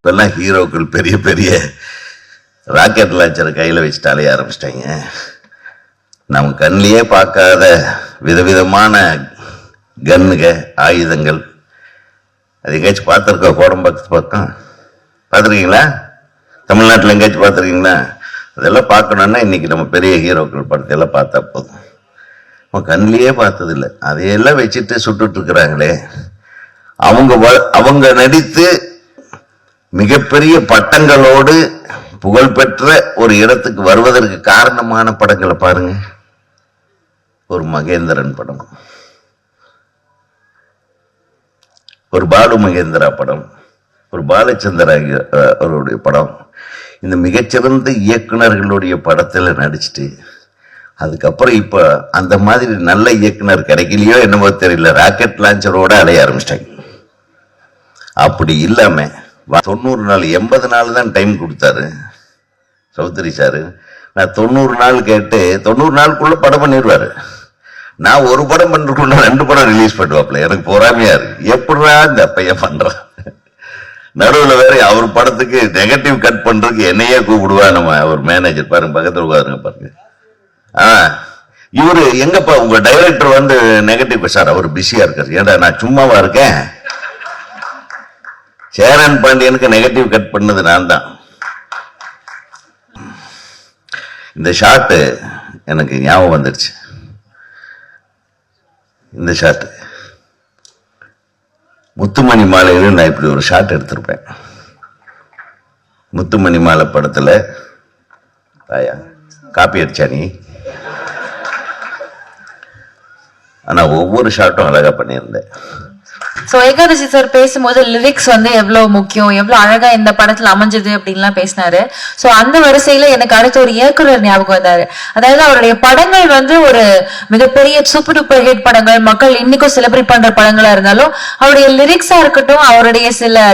இப்பெல்லாம் ஹீரோக்கள் பெரிய பெரிய ராக்கெட் லான்ச்சரை கையில் வச்சுட்டு அலைய ஆரம்பிச்சிட்டாங்க. நம்ம கண்ணிலேயே பார்க்காத விதவிதமான கன்னுக ஆயுதங்கள். அது எங்கேயாச்சும் பார்த்துருக்கோம்? கோடம்பாக்கத்து பக்கம் பார்த்துருக்கீங்களா? தமிழ்நாட்டில் எங்கேயாச்சும் பார்த்துருக்கீங்களா? அதெல்லாம் பார்க்கணுன்னா இன்னைக்கு நம்ம பெரிய ஹீரோக்கள் படத்தையெல்லாம் பார்த்தா போதும். நம்ம கண்ணிலேயே பார்த்ததில்லை. அதையெல்லாம் வச்சுட்டு சுட்டுட்டு இருக்கிறாங்களே. அவங்க நடித்து மிகப்பெரிய பட்டங்களோடு புகழ்பெற்ற ஒரு இடத்துக்கு வருவதற்கு காரணமான படங்களை பாருங்க. ஒரு மகேந்திரன் படம், ஒரு பாலு மகேந்திரா படம், ஒரு பாலச்சந்திர அவருடைய படம். இந்த மிகச்சிறந்த இயக்குனர்களுடைய படத்துல நடிச்சுட்டு அதுக்கப்புறம் இப்ப அந்த மாதிரி நல்ல இயக்குனர் கிடைக்கலையோ என்னமோ தெரியல, ராக்கெட் லான்ச்சரோட அலைய ஆரம்பிச்சிட்டாங்க. அப்படி இல்லாம 90 நாள் 80 நாள் தான் டைம் கொடுத்தாரு சௌத்ரி சாரு. நான் 90 நாள் கேட்டு 90 நாளுக்குள்ள படம் பண்ணிடுவாரு. நான் ஒரு படம் பண்றதுக்குள்ள 2 படம் ரிலீஸ் பண்ணுவாப்ல. எனக்கு பொறாமையா இருக்கு, எப்படா இந்த பையன் பண்றான். நடுவில் வேற அவர் படத்துக்கு நெகட்டிவ் கட் பண்றதுக்கு என்னையே கூப்பிடுவா நம்ம ஒரு மேனேஜர். பாருங்க பக்கத்துல உட்காருங்க பாருங்க. இவரு எங்கப்பா உங்க டைரக்டர் வந்து நெகட்டிவ் சார், அவர் பிஸியா இருக்காரு. ஏடா நான் சும்மாவா இருக்கேன்? சேரன் பாண்டியனுக்கு நெகட்டிவ் கட் பண்ணது நான் தான். இந்த ஷாட்டு எனக்கு ஞாபகம் வந்துடுச்சு. இந்த ஷாட்டு முத்துமணி மாலையில நான் இப்படி ஒரு ஷாட் எடுத்திருப்பேன். முத்துமணி மாலை படத்துல காப்பி அடிச்சா நீ. ஆனா ஒவ்வொரு ஷாட்டும் அழகா பண்ணியிருந்தேன். சோ ஏகாதசி சார் பேசும்போது லிரிக்ஸ் வந்து எவ்வளவு முக்கியம், எவ்வளவு அழகா இந்த படத்துல அமைஞ்சது அப்படின்லாம் பேசினாரு. சோ அந்த வரிசையில எனக்கு அடுத்த ஒரு இயக்குனர் ஞாபகம் வந்தாரு. அதாவது அவருடைய படங்கள் வந்து ஒரு மிகப்பெரிய சூப்பர் டூப்பர் ஹிட் படங்கள், மக்கள் இன்னைக்கும் செலிப்ரேட் பண்ற படங்களா இருந்தாலும் அவருடைய லிரிக்ஸா இருக்கட்டும், அவருடைய சில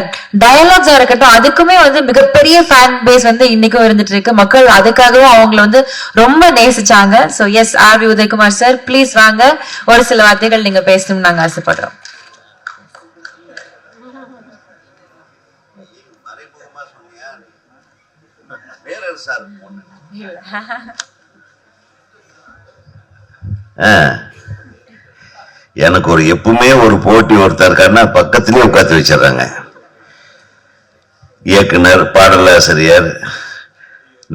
டயலாக்ஸா இருக்கட்டும், அதுக்குமே வந்து மிகப்பெரிய ஃபேன் பேஸ் வந்து இன்னைக்கும் இருந்துட்டு இருக்கு. மக்கள் அதுக்காகவும் அவங்களை வந்து ரொம்ப நேசிச்சாங்க. So S, R V Udhayakumar sir, please வாங்க, ஒரு சில வார்த்தைகள் நீங்க பேசணும்னு நாங்க ஆசைப்படுறோம். எனக்கு ஒரு எப்பவுமே ஒரு போட்டி ஒருத்தர் இருக்காருன்னா பக்கத்திலேயே உட்காந்து வச்சிடறாங்க. இயக்குனர், பாடலாசிரியர்.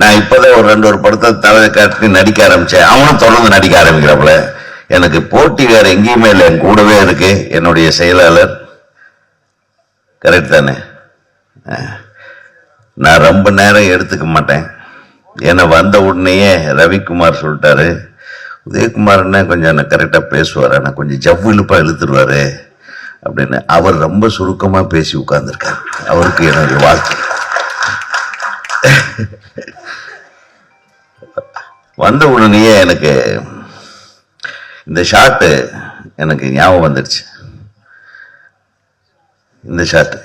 நான் இப்பதான் ஒரு 2 படத்தை தலை காட்டி நடிக்க ஆரம்பிச்சேன். அவனும் தொடர்ந்து நடிக்க ஆரம்பிக்கிறாப்புல. எனக்கு போட்டி வேற எங்கேயுமே இல்லை, என் கூடவே இருக்கு என்னுடைய செயலாளர். கரெக்ட் தானே? நான் ரொம்ப நேரம் எடுத்துக்க மாட்டேன். ஏன்னா வந்த உடனேயே ரவிக்குமார் சொல்லிட்டாரு, உதயகுமார்னா கொஞ்சம் கரெக்டா பேசுவார், ஆனா கொஞ்சம் ஜவ்விழுப்பா இழுத்துருவாரு அப்படின்னு. அவர் ரொம்ப சுருக்கமா பேசி உட்கார்ந்துருக்காரு. அவருக்கு என்னுடைய வாழ்த்து. வந்த உடனேயே எனக்கு இந்த ஷாட்டு எனக்கு ஞாபகம் வந்துடுச்சு. இந்த ஷாட்டு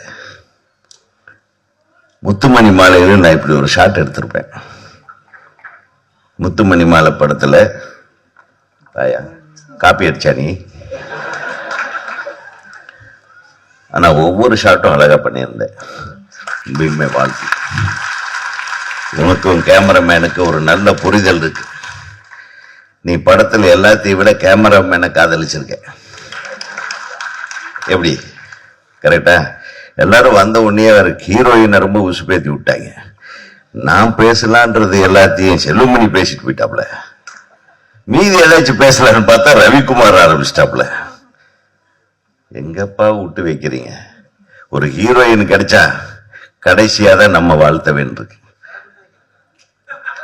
முத்துமணி மாலையில நான் இப்படி ஒரு ஷாட் எடுத்திருப்பேன். முத்துமணி மாலை படத்துல காப்பி அடிச்சா நீ. ஆனா ஒவ்வொரு ஷாட்டும் அழகா பண்ணியிருந்தேன். வாழ்க்கை உனக்கும் கேமராமேனுக்கு ஒரு நல்ல புரிதல் இருக்கு. நீ படத்துல எல்லாத்தையும் விட கேமராமேனை காதலிச்சிருக்க. எப்படி? கரெக்டா? எல்லாரும் வந்த உடனே வேற ஹீரோயினை ரொம்ப உசுப்பேத்தி விட்டாங்க. நான் பேசலான்றது எல்லாத்தையும் செல்லுமணி பேசிட்டு போயிட்டாப்ல. மீதி ஏதாச்சும் பேசலான்னு பார்த்தா ரவிக்குமார் ஆரம்பிச்சிட்டாப்ல. எங்கப்பா விட்டு வைக்கிறீங்க? ஒரு ஹீரோயின் கிடைச்சா கடைசியா தான் நம்ம வாழ்த்த வேண்டியிருக்கு.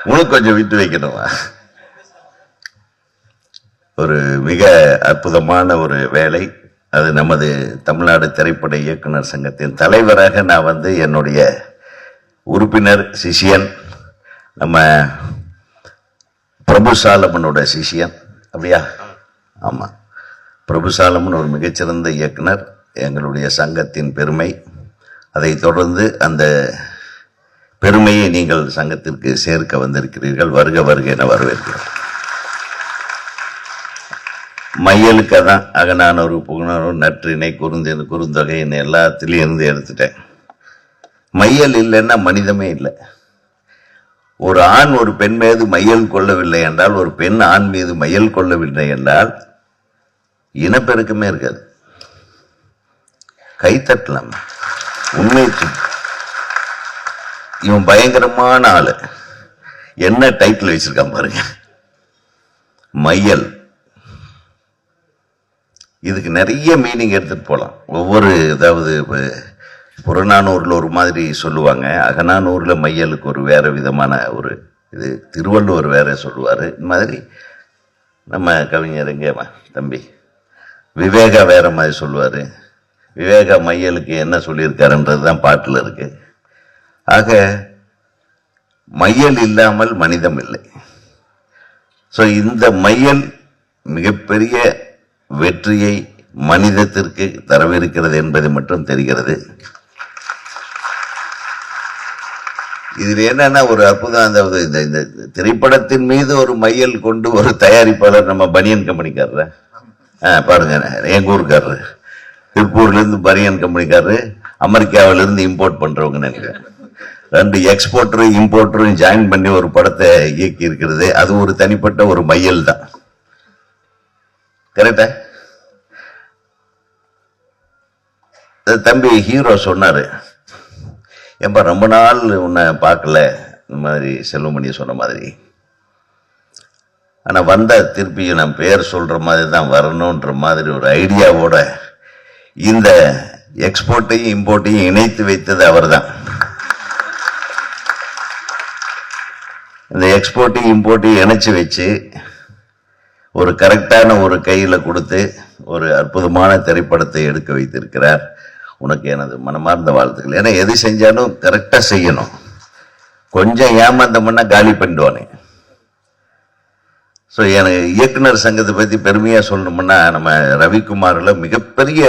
உனக்கு கொஞ்சம் விட்டு வைக்கணுமா? ஒரு மிக அற்புதமான ஒரு வேலை அது. நமது தமிழ்நாடு திரைப்பட இயக்குனர் சங்கத்தின் தலைவராக நான் வந்து என்னுடைய உறுப்பினர் சிஷியன், நம்ம பிரபு சாலமனோட சிஷியன். அப்படியா? ஆமா, பிரபு சாலமன் ஒரு மிகச்சிறந்த இயக்குனர், எங்களுடைய சங்கத்தின் பெருமை. அதை தொடர்ந்து அந்த பெருமையை நீங்கள் சங்கத்திற்கு சேர்க்க வந்திருக்கிறீர்கள். வருக வருக என வரவேற்கிறோம். மையலுக்கு தான் அகநானூறு, புகநானூறு, நற்றிணை, குறுந்தொகை எல்லாத்திலையும் இருந்து எடுத்துட்டேன். மையல் இல்லைன்னா மனிதமே இல்லை. ஒரு ஆண் ஒரு பெண் மீது மையல் கொள்ளவில்லை என்றால், ஒரு பெண் ஆண் மீது மையல் கொள்ளவில்லை என்றால் இனப்பெருக்கமே இருக்காது. கைத்தட்டலாம். உண்மை. இவன் பயங்கரமான ஆளு. என்ன டைட்டில் வச்சிருக்கான் பாருங்க, மையல். இதுக்கு நிறைய மீனிங் எடுத்துட்டு போகலாம். ஒவ்வொரு, அதாவது புறநானூறுல ஒரு மாதிரி சொல்லுவாங்க, அகநானூறுல மையலுக்கு ஒரு வேற விதமான ஒரு இது, திருவள்ளுவர் வேற சொல்லுவாரு. இந்த மாதிரி நம்ம கவிஞர் எங்கே தம்பி விவேகா வேற மாதிரி சொல்லுவாரு. விவேகா மையலுக்கு என்ன சொல்லியிருக்காருன்றது தான் பாட்டில் இருக்கு. ஆக மையல் இல்லாமல் மனிதம் இல்லை. ஸோ இந்த மையல் மிகப்பெரிய வெற்றியை மனிதத்திற்கு தரவிருக்கிறது என்பது மட்டும் தெரிகிறது. இதுல என்னன்னா ஒரு அற்புதம், அந்த இந்த திரைப்படத்தின் மீது ஒரு மையல் கொண்டு ஒரு தயாரிப்பாளர், நம்ம பனியன் கம்பெனிக்காரர் பாருங்க, எங்க ஊருக்காரரு, திருப்பூர்ல இருந்து பனியன் கம்பெனிக்காரரு, அமெரிக்காவில இருந்து இம்போர்ட் பண்றவங்க நினைக்கிறேன். 2 எக்ஸ்போர்ட்டரும் இம்போர்ட்டரும் ஜாயின் பண்ணி ஒரு படத்தை இயக்கி இருக்கிறது. அது ஒரு தனிப்பட்ட ஒரு மையல் தான். கரெக்டா? தம்பி ஹீரோ சொன்னாரு, ஏன்பா ரொம்ப நாள் உன்னை பார்க்கல, இந்த மாதிரி செல்வமணி சொன்ன மாதிரி. ஆனா வந்த திருப்பி நான் பேர் சொல்ற மாதிரி தான் வரணும்ன்ற மாதிரி ஒரு ஐடியாவோட இந்த எக்ஸ்போர்ட்டையும் இம்போர்ட்டையும் இணைத்து வைத்தது அவர் தான். இந்த எக்ஸ்போர்ட்டையும் இம்போர்ட்டையும் இணைச்சு வச்சு ஒரு கரெக்டான ஒரு கையில கொடுத்து ஒரு அற்புதமான திரைப்படத்தை எடுக்க வைத்திருக்கிறார். உனக்கு எனது மனமார்ந்த வாழ்த்துக்கள். ஏன்னா எது செஞ்சாலும் கரெக்டா செய்யணும். கொஞ்சம் ஏமாந்தம்னா காலி பண்ணிடுவானே. ஸோ எனக்கு இயக்குனர் சங்கத்தை பத்தி பெருமையா சொல்லணும்னா, நம்ம ரவிக்குமார்ல மிகப்பெரிய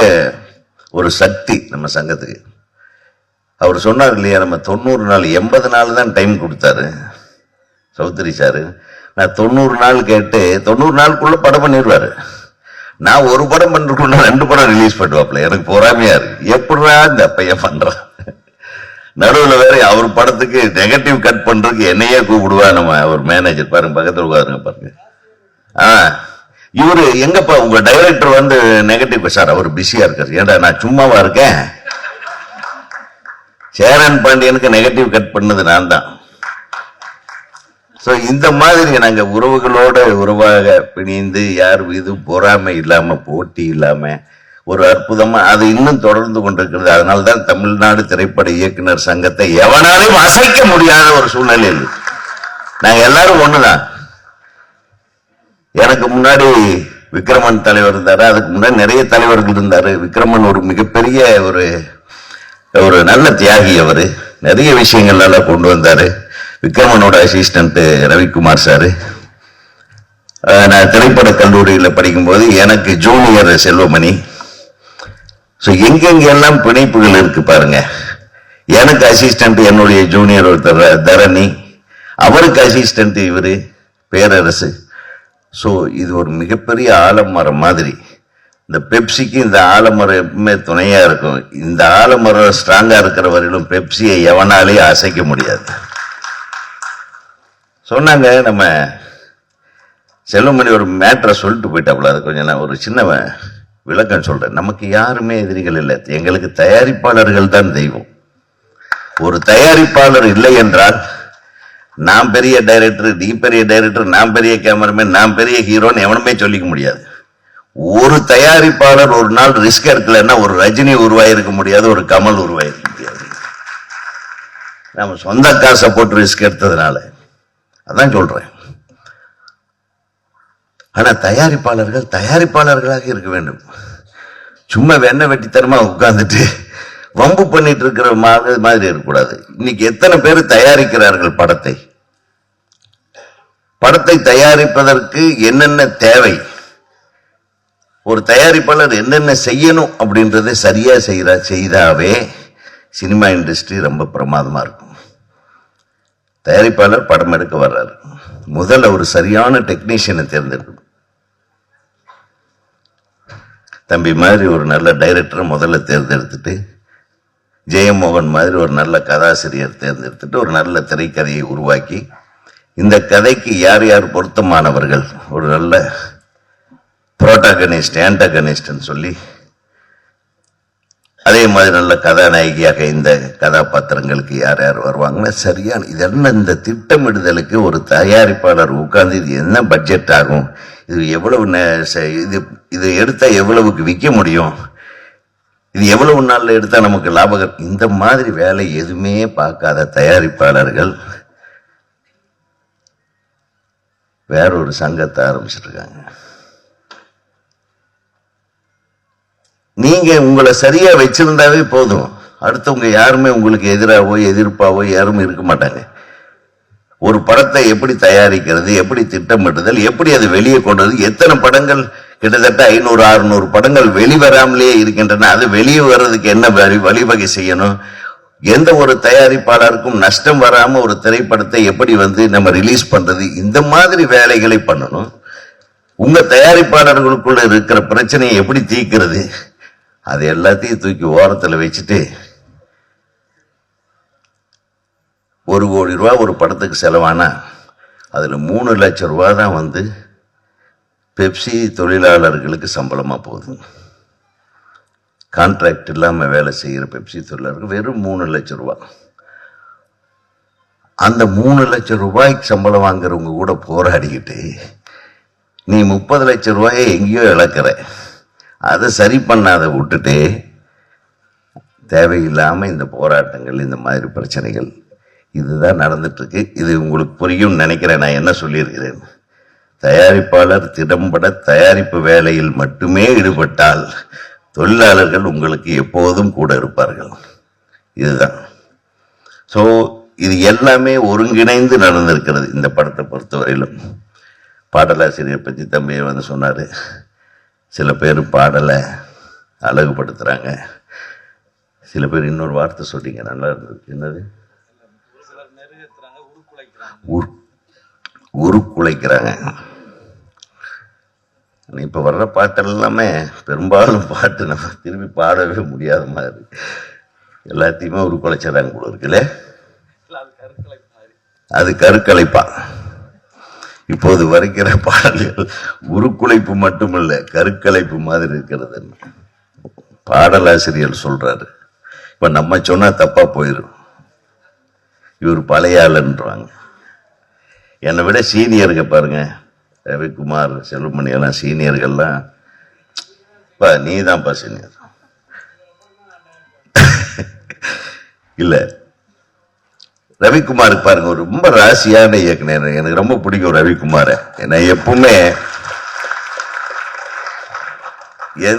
ஒரு சக்தி நம்ம சங்கத்துக்கு. அவர் சொன்னார் இல்லையா, நம்ம 90 நாள் 80 நாள் தான் டைம் கொடுத்தாரு சௌத்ரி சாரு. நான் 90 நாள் கேட்டு 90 நாளுக்குள்ள படம் பண்ணிடுவாரு. நான் ஒரு படம் பண்றதுக்குள்ள 2 படம் ரிலீஸ் பண்ணுவாப்ல. எனக்கு பொறாமையா இருக்கு, எப்படா இந்த பையன் பண்றான். நடுவில் வேற அவர் படத்துக்கு நெகட்டிவ் கட் பண்றதுக்கு என்னையே கூப்பிடுவா நம்ம அவர் மேனேஜர். பாருங்க பக்கத்துல உட்காருங்க பாருங்க. இவரு எங்கப்பா உங்க டைரக்டர் வந்து நெகட்டிவ், சார் அவர் பிஸியா இருக்காரு. ஏன்டா நான் சும்மாவா இருக்கேன்? சேரன் பாண்டியனுக்கு நெகட்டிவ் கட் பண்ணது நான் தான். இந்த மாதிரி நாங்க உறவுகளோட உறவாக பிணிந்து யார் மீது பொறாமை இல்லாம போட்டி இல்லாம ஒரு அற்புதமா அது இன்னும் தொடர்ந்து கொண்டிருக்கிறது. அதனால்தான் தமிழ்நாடு திரைப்பட இயக்குனர் சங்கத்தை எவனாலும் அசைக்க முடியாத ஒரு சூழ்நிலையில் நாங்க எல்லாரும் ஒண்ணுதான். எனக்கு முன்னாடி விக்ரமன் தலைவர் இருந்தாரு, அதுக்கு முன்னாடி நிறைய தலைவர்கள் இருந்தாரு. விக்ரமன் ஒரு மிகப்பெரிய ஒரு நல்ல தியாகி. அவரு நிறைய விஷயங்கள் எல்லாம் கொண்டு வந்தாரு. விக்ரமனோட அசிஸ்டன்ட் ரவிக்குமார் சாரு. நான் திரைப்பட கல்லூரியில் படிக்கும்போது எனக்கு ஜூனியர் செல்வமணி. எங்கெங்கெல்லாம் பிணைப்புகள் இருக்கு பாருங்க. எனக்கு அசிஸ்டன்ட் என்னுடைய ஜூனியர் ஒருத்தர் தரணி, அவருக்கு அசிஸ்டன்ட் இவரு பேரரசு. இது ஒரு மிகப்பெரிய ஆலமரம் மாதிரி. இந்த பெப்சிக்கு இந்த ஆலமரம் எப்பவுமே துணையா இருக்கும். இந்த ஆலமரம் ஸ்ட்ராங்கா இருக்கிற வரையிலும் பெப்சியை எவனாலேயும் அசைக்க முடியாது. சொன்னாங்க நம்ம செல்வமணி ஒரு மேட்டரை சொல்லிட்டு போயிட்டாப்புல. அது கொஞ்சம் நான் ஒரு சின்ன விளக்கம் சொல்றேன். நமக்கு யாருமே எதிரிகள் இல்லை, எங்களுக்கு தயாரிப்பாளர்கள் தான் தெய்வம். ஒரு தயாரிப்பாளர் இல்லை என்றால் நான் பெரிய டைரக்டர், நீ பெரிய டைரக்டர், நான் பெரிய கேமராமேன், நான் பெரிய ஹீரோன்னு எவனுமே சொல்லிக்க முடியாது. ஒரு தயாரிப்பாளர் ஒரு நாள் ரிஸ்க் எடுக்கலன்னா ஒரு ரஜினி உருவாயிருக்க முடியாது, ஒரு கமல் உருவாயிருக்க முடியாது. நம்ம சொந்த காசை போட்டு ரிஸ்க் எடுத்ததுனால அதான் சொல்றேன். ஆனா தயாரிப்பாளர்கள் தயாரிப்பாளர்களாக இருக்க வேண்டும். சும்மா வெண்ண வெட்டித்தனமா உட்கார்ந்துட்டு வம்பு பண்ணிட்டு இருக்கிற மாதிரி இருக்கக்கூடாது. இன்னைக்கு எத்தனை பேர் தயாரிக்கிறார்கள் படத்தை? படத்தை தயாரிப்பதற்கு என்னென்ன தேவை, ஒரு தயாரிப்பாளர் என்னென்ன செய்யணும் அப்படின்றத சரியா செய்தாவே சினிமா இண்டஸ்ட்ரி ரொம்ப பிரமாதமா இருக்கும். தயாரிப்பாளர் படம் எடுக்க வர்றாரு, முதல்ல ஒரு சரியான டெக்னீஷியனை தேர்ந்தெடுக்கணும். தம்பி மாதிரி ஒரு நல்ல டைரக்டரை முதல்ல தேர்ந்தெடுத்துட்டு ஜெயமோகன் மாதிரி ஒரு நல்ல கதாசிரியர் தேர்ந்தெடுத்துட்டு ஒரு நல்ல திரைக்கதையை உருவாக்கி இந்த கதைக்கு யார் யார் பொருத்தமானவர்கள், ஒரு நல்ல புரோட்டாகனிஸ்ட் ஆன்டாகனிஸ்ட்னு சொல்லி அதே மாதிரி நல்ல கதாநாயகியாக இந்த கதாபாத்திரங்களுக்கு யார் யார் வருவாங்கன்னா சரியான இதெல்லாம் இந்த திட்டமிடுதலுக்கு ஒரு தயாரிப்பாளர் உட்கார்ந்து இது என்ன பட்ஜெட் ஆகும், இது எவ்வளவு இது எடுத்தா எவ்வளவுக்கு விற்க முடியும், இது எவ்வளவு நாள்ல எடுத்தா நமக்கு லாபகம், இந்த மாதிரி வேலை எதுவுமே பார்க்காத தயாரிப்பாளர்கள் வேறொரு சங்கத்தை ஆரம்பிச்சிருக்காங்க. நீங்க உங்களை சரியா வச்சிருந்தாவே போதும், அடுத்தவங்க யாருமே உங்களுக்கு எதிராகவோ எதிர்ப்பாவோ யாரும் இருக்க மாட்டாங்க. ஒரு படத்தை எப்படி தயாரிக்கிறது, எப்படி திட்டமிடுதல், எப்படி அது வெளியே கொண்டது, எத்தனை படங்கள் கிட்டத்தட்ட 500-600 படங்கள் வெளிவராமலே இருக்கின்றன, அது வெளியே வர்றதுக்கு என்ன வழிவகை செய்யணும், எந்த ஒரு தயாரிப்பாளருக்கும் நஷ்டம் வராம ஒரு திரைப்படத்தை எப்படி நம்ம ரிலீஸ் பண்றது, இந்த மாதிரி வேலைகளை பண்ணணும். உங்க தயாரிப்பாளர்களுக்குள்ள இருக்கிற பிரச்சனையை எப்படி தீர்க்கிறது, அது எல்லாத்தையும் தூக்கி ஓரத்துல வச்சுட்டு 1 கோடி ரூபாய் ஒரு படத்துக்கு செலவானா அதுல 3 லட்சம் ரூபாய் தான் பெப்சி தொழிலாளர்களுக்கு சம்பளமா போகுது. கான்ட்ராக்ட் இல்லாம வேலை செய்யற பெப்சி தொழிலாளர்கள் வெறும் 3 லட்சம் ரூபாய். அந்த 3 லட்சம் ரூபாய்க்கு சம்பளம் வாங்குறவங்க கூட போராடிக்கிட்டு நீ 30 லட்சம் ரூபாயை எங்கேயோ இழக்கிற, அதை சரி பண்ணாத விட்டுட்டு தேவையில்லாம இந்த போராட்டங்கள், இந்த மாதிரி பிரச்சனைகள் இதுதான் நடந்துட்டு இருக்கு. இது உங்களுக்கு புரியும் நினைக்கிறேன். நான் என்ன சொல்லியிருக்கிறேன், தயாரிப்பாளர் திறம்பட தயாரிப்பு வேலையில் மட்டுமே ஈடுபட்டால் தொழிலாளர்கள் உங்களுக்கு எப்போதும் கூட இருப்பார்கள். இதுதான். ஸோ இது எல்லாமே ஒருங்கிணைந்து நடந்திருக்கிறது இந்த படத்தை பொறுத்தவரையிலும். பாடலாசிரியர் பற்றி தம்பி சொன்னார், சில பேர் பாடலை அழகுபடுத்துகிறாங்க, சில பேர் இன்னொரு வார்த்தை சொல்லிங்க நல்லா இருந்தது, என்னது உருக்குலைக்கிறாங்க. இப்போ வர்ற பாட்டு எல்லாமே பெரும்பாலும் பாட்டு நம்ம திரும்பி பாடவே முடியாத மாதிரி எல்லாத்தையுமே உருக்குலைச்சிடறாங்க போல இருக்குல்ல. அது கருக்கலைப்பா. இப்போது வரைக்கிற பாடல்கள் உருக்குலைப்பு மட்டுமில்லை, கருக்கலைப்பு மாதிரி இருக்கிறது. பாடலாசிரியர் சொல்றாரு, இப்ப நம்ம சொன்னா தப்பா போயிடும், இவர் பழைய ஆளுன்றாங்க. என்னை விட சீனியருங்க பாருங்க, ரவிக்குமார், செல்வமணி எல்லாம் சீனியர்கள்லாம், நீ தான்ப்பா சீனியர் இல்ல. ரவிக்குமாருக்கு பாருங்க, ஒரு ரொம்ப ராசியான இயக்குனர், எனக்கு ரொம்ப பிடிக்கும் ரவிக்குமாரை. நான் எப்பவுமே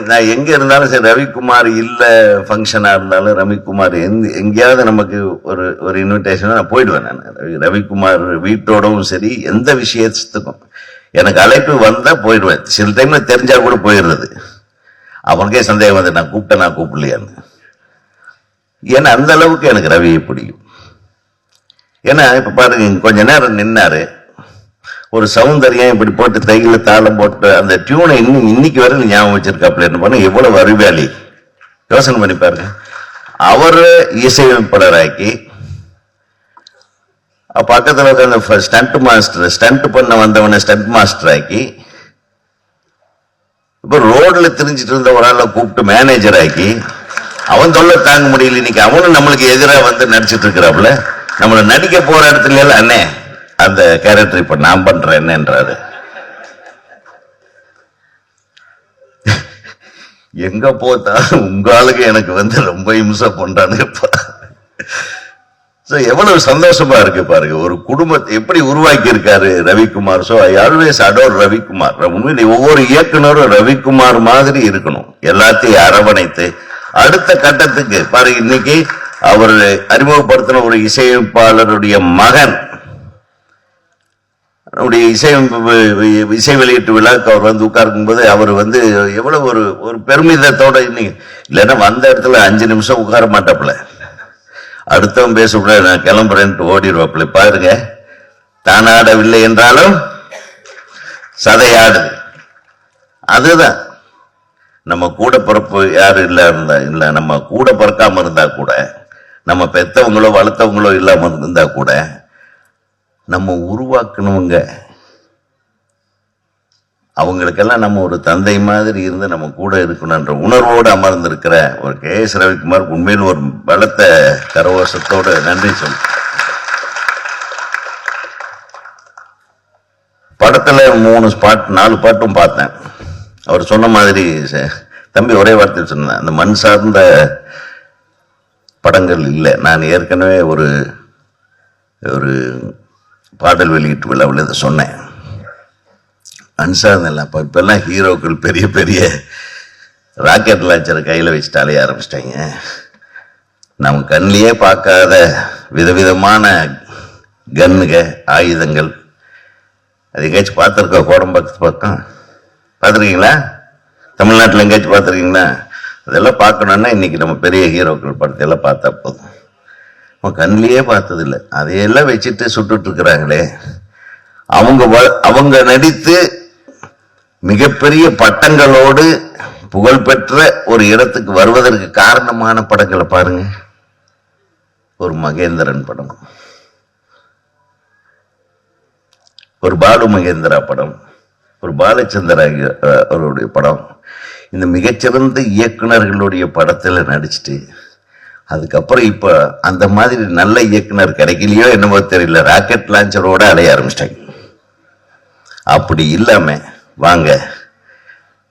நான் எங்க இருந்தாலும் சரி, ரவிக்குமார் இல்ல ஃபங்க்ஷனா இருந்தாலும் ரவிக்குமார் எங்கேயாவது நமக்கு ஒரு இன்விடேஷன் நான் போயிடுவேன். நான் ரவிக்குமார் வீட்டோடவும் சரி, எந்த விஷயத்துக்கும் எனக்கு அழைப்பு வந்தா போயிடுவேன். சில டைம்ல தெரிஞ்சா கூட போயிடுறது. அவனுக்கே சந்தேகம் நான் கூப்பிட்டேன் நான் கூப்பிடலையான்னு. ஏன்னா அந்த அளவுக்கு எனக்கு ரவியை பிடிக்கும். ஏன்னா இப்ப பாருங்க, கொஞ்ச நேரம் நின்னாரு, ஒரு சௌந்தர்யம் இப்படி போட்டு தையில தாளம் போட்டு அந்த டியூனை இன்னைக்கு வரை ஞாபகம் வச்சிருக்காப்ல. என்ன பண்ண எவ்வளவு அறிவாளி, யோசனை பண்ணி பாருங்க. அவரு இசையமைப்பாளராக்கி பக்கத்துல உட்காந்து ஸ்டண்ட் மாஸ்டர், ஸ்டண்ட் பண்ண வந்தவனை ஸ்டண்ட் மாஸ்டர் ஆக்கி, இப்ப ரோட்ல திரிஞ்சிட்டு இருந்த ஒரு ஆளை கூப்பிட்டு மேனேஜர் ஆக்கி, அவன் தொல்லை தாங்க முடியல. இன்னைக்கு அவனும் நம்மளுக்கு எதிராக நடிச்சிட்டு இருக்கிறாப்புல. நம்மளை நடிக்க போற இடத்துல எல்லாம் அண்ணே அந்த கேரக்டர் இப்ப நான் பண்றேன் என்னன்றாரு. எங்க போத்தா உங்களுக்கு எனக்கு ரொம்ப இம்சை பண்றானுப்பா. எவ்வளவு சந்தோஷமா இருக்கு பாருங்க, ஒரு குடும்பத்தை எப்படி உருவாக்கி இருக்காரு Ravikumar. So I always adore Ravikumar. உண்மையிலே ஒவ்வொரு இயக்குனரும் ரவிக்குமார் மாதிரி இருக்கணும், எல்லாத்தையும் அரவணைத்து அடுத்த கட்டத்துக்கு பாருங்க. இன்னைக்கு அவர் அறிமுகப்படுத்தின ஒரு இசையமைப்பாளருடைய மகன் இசை வெளியீட்டு விழாக்கு அவர் உட்கார்க்கும் போது அவர் எவ்வளவு ஒரு பெருமிதத்தோட, இன்னைக்கு இல்லைன்னா வந்த இடத்துல 5 நிமிஷம் உட்கார மாட்டாப்புல. அடுத்தவன் பேசக்கூட நான் கிளம்புறேன்ட்டு ஓடிடுவாப்புல. பாருங்க, தானாடவில்லை என்றாலும் சதையாடுது. அதுதான் நம்ம கூட பிறப்பு யாரும் இல்லை நம்ம கூட பிறக்காம இருந்தா கூட, நம்ம பெத்தவங்களோ வளர்த்தவங்களோ இல்லாம இருந்தா கூட, நம்ம உருவாக்கணுங்க அவங்களுக்கெல்லாம் நம்ம ஒரு தந்தை மாதிரி இருந்து நம்ம கூட இருக்கணும்ன்ற உணர்வோடு அமர்ந்திருக்கிற ஒரு கே.எஸ். ரவிக்குமார் உண்மையில் ஒரு பலத்த கரவோசத்தோடு நன்றி சொல்லு. படத்துல 4 பாட்டும் பார்த்தேன். அவர் சொன்ன மாதிரி தம்பி ஒரே வார்த்தையில் சொன்னேன், அந்த மண் சார்ந்த படங்கள் இல்லை. நான் ஏற்கனவே ஒரு பாடல் வெளியீட்டு விழாவில் இதை சொன்னேன். மண் சார்ந்த இல்லை. இப்பெல்லாம் ஹீரோக்கள் பெரிய பெரிய ராக்கெட் லான்ச்சரை கையில் வச்சுட்டு அலைய ஆரம்பிச்சிட்டாங்க. நம்ம கண்ணிலேயே பார்க்காத விதவிதமான கன்னுக ஆயுதங்கள். அது எங்கேயாச்சும் பார்த்துருக்கா? கோடம்பாக்கத்து பக்கம் பார்த்துருக்கீங்களா? தமிழ்நாட்டில் எங்கேயாச்சும் பார்த்துருக்கீங்களா? அதெல்லாம் பார்க்கணுன்னா இன்னைக்கு நம்ம பெரிய ஹீரோக்கள் படத்தையெல்லாம் பார்த்தா போதும். நம்ம கண்ணிலேயே பார்த்ததில்லை. அதையெல்லாம் வச்சுட்டு சுட்டுட்டு இருக்கிறாங்களே, அவங்க நடித்து மிகப்பெரிய பட்டங்களோடு புகழ்பெற்ற ஒரு இடத்துக்கு வருவதற்கு காரணமான படங்களை பாருங்க. ஒரு மகேந்திரன் படம், ஒரு பாலு மகேந்திரா படம், ஒரு பாலச்சந்தர் அவருடைய படம். இந்த மிகச்சிறந்த இயக்குனர்களுடைய படத்தில் நடிச்சுட்டு அதுக்கப்புறம் இப்ப அந்த மாதிரி நல்ல இயக்குனர் கிடைக்கலையோ என்னமோ தெரியல, ராக்கெட் லான்ச்சரோட அலைய ஆரம்பிச்சிட்டாங்க. அப்படி இல்லாம வாங்க,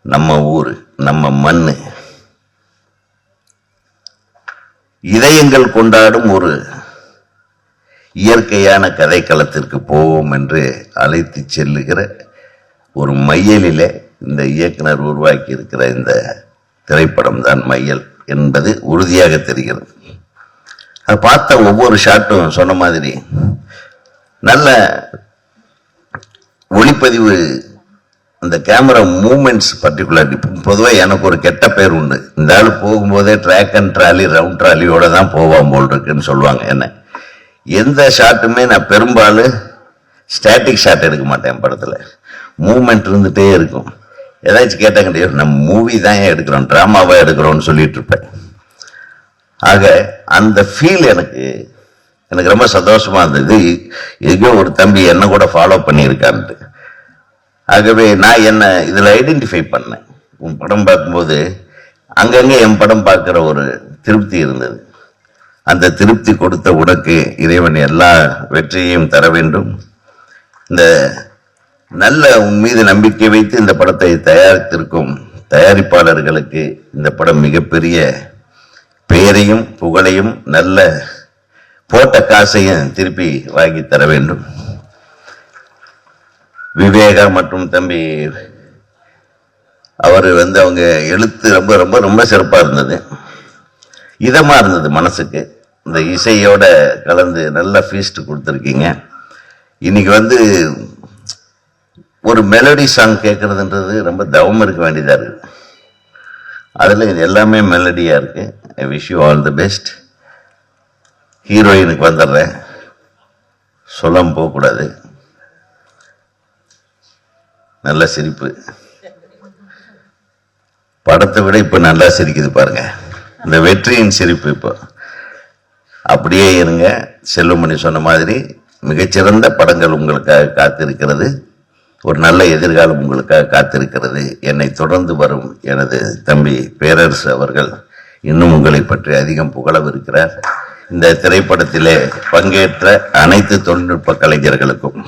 நம்ம ஊரு நம்ம மண்ணு இதயங்கள் கொண்டாடும் ஒரு இயற்கையான கதைக்களத்திற்கு போவோம் என்று அழைத்து செல்லுகிற ஒரு மையலிலே இந்த இயக்குனர் உருவாக்கி இருக்கிற இந்த திரைப்படம் தான் மையல் என்பது உறுதியாக தெரிகிறது. அதை பார்த்த ஒவ்வொரு ஷாட்டும் சொன்ன மாதிரி நல்ல ஒளிப்பதிவு, அந்த கேமரா மூமெண்ட்ஸ் பர்டிகுலர். பொதுவாக எனக்கு ஒரு கெட்ட பேர் உண்டு, இந்த ஆள் போகும்போதே ட்ராக் அண்ட் ட்ராலி ரவுண்ட் ட்ராலியோட தான் போவான் போல் இருக்குன்னு சொல்லுவாங்க. என்ன எந்த ஷாட்டுமே நான் பெரும்பாலும் ஸ்டாட்டிக் ஷாட் எடுக்க மாட்டேன். படத்தில் மூமெண்ட் இருந்துகிட்டே இருக்கும். ஏதாச்சும் கேட்டாங்க, நம்ம மூவி தான் எடுக்கிறோம், ட்ராமாவா எடுக்கிறோம்னு சொல்லிட்டு இருப்பேன். ஆக அந்த ஃபீல் எனக்கு ரொம்ப சந்தோஷமா இருந்தது. எங்கேயோ ஒரு தம்பி என்ன கூட ஃபாலோ பண்ணியிருக்கான்ட்டு. ஆகவே நான் என்ன இதில் ஐடென்டிஃபை பண்ணேன். உன் படம் பார்க்கும்போது அங்கங்கே என் படம் பார்க்குற ஒரு திருப்தி இருந்தது. அந்த திருப்தி கொடுத்த உனக்கு இறைவன் எல்லா வெற்றியையும் தர வேண்டும். இந்த நல்ல உன் மீது நம்பிக்கை வைத்து இந்த படத்தை தயாரித்திருக்கும் தயாரிப்பாளர்களுக்கு இந்த படம் மிகப்பெரிய பெயரையும் புகழையும் நல்ல போட்ட காசையும் திருப்பி வாங்கி தர வேண்டும். விவேகா மற்றும் தம்பி அவர் அவங்க எழுத்து ரொம்ப ரொம்ப ரொம்ப சிறப்பாக இருந்தது, இதமாக இருந்தது மனசுக்கு. இந்த இசையோட கலந்து நல்ல ஃபீஸ்ட் கொடுத்துருக்கீங்க. இன்னைக்கு ஒரு மெலடி சாங் கேட்கறதுன்றது ரொம்ப தவம் இருக்க வேண்டியதாக இருக்குது. அதில் இது எல்லாமே மெலடியாக இருக்கு. I wish you all the best. ஹீரோயினுக்கு வந்துடுறேன், சொல்லாம போகக்கூடாது. நல்ல சிரிப்பு, படத்தை விட இப்போ நல்லா சிரிக்குது பாருங்க. இந்த வெற்றியின் சிரிப்பு இப்போ அப்படியே இருங்க. செல்வமணி சொன்ன மாதிரி மிகச்சிறந்த படங்கள் உங்களுக்காக காத்திருக்கிறது. ஒரு நல்ல எதிர்காலம் உங்களுக்காக காத்திருக்கிறது. என்னை தொடர்ந்து வரும் எனது தம்பி பேரரசு அவர்கள் இன்னும் உங்களை பற்றி அதிகம் புகழவிருக்கிறார். இந்த திரைப்படத்திலே பங்கேற்ற அனைத்து தொழில்நுட்ப கலைஞர்களுக்கும்,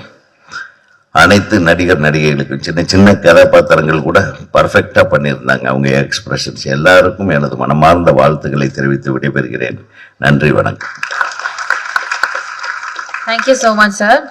அனைத்து நடிகர் நடிகைகளுக்கும், சின்ன சின்ன கதாபாத்திரங்கள் கூட பர்ஃபெக்டா பண்ணியிருந்தாங்க. அவங்க எக்ஸ்பிரஷன்ஸ் எல்லாருக்கும் எனது மனமார்ந்த வாழ்த்துக்களை தெரிவித்து விடைபெறுகிறேன். நன்றி, வணக்கம். Thank you so much, sir.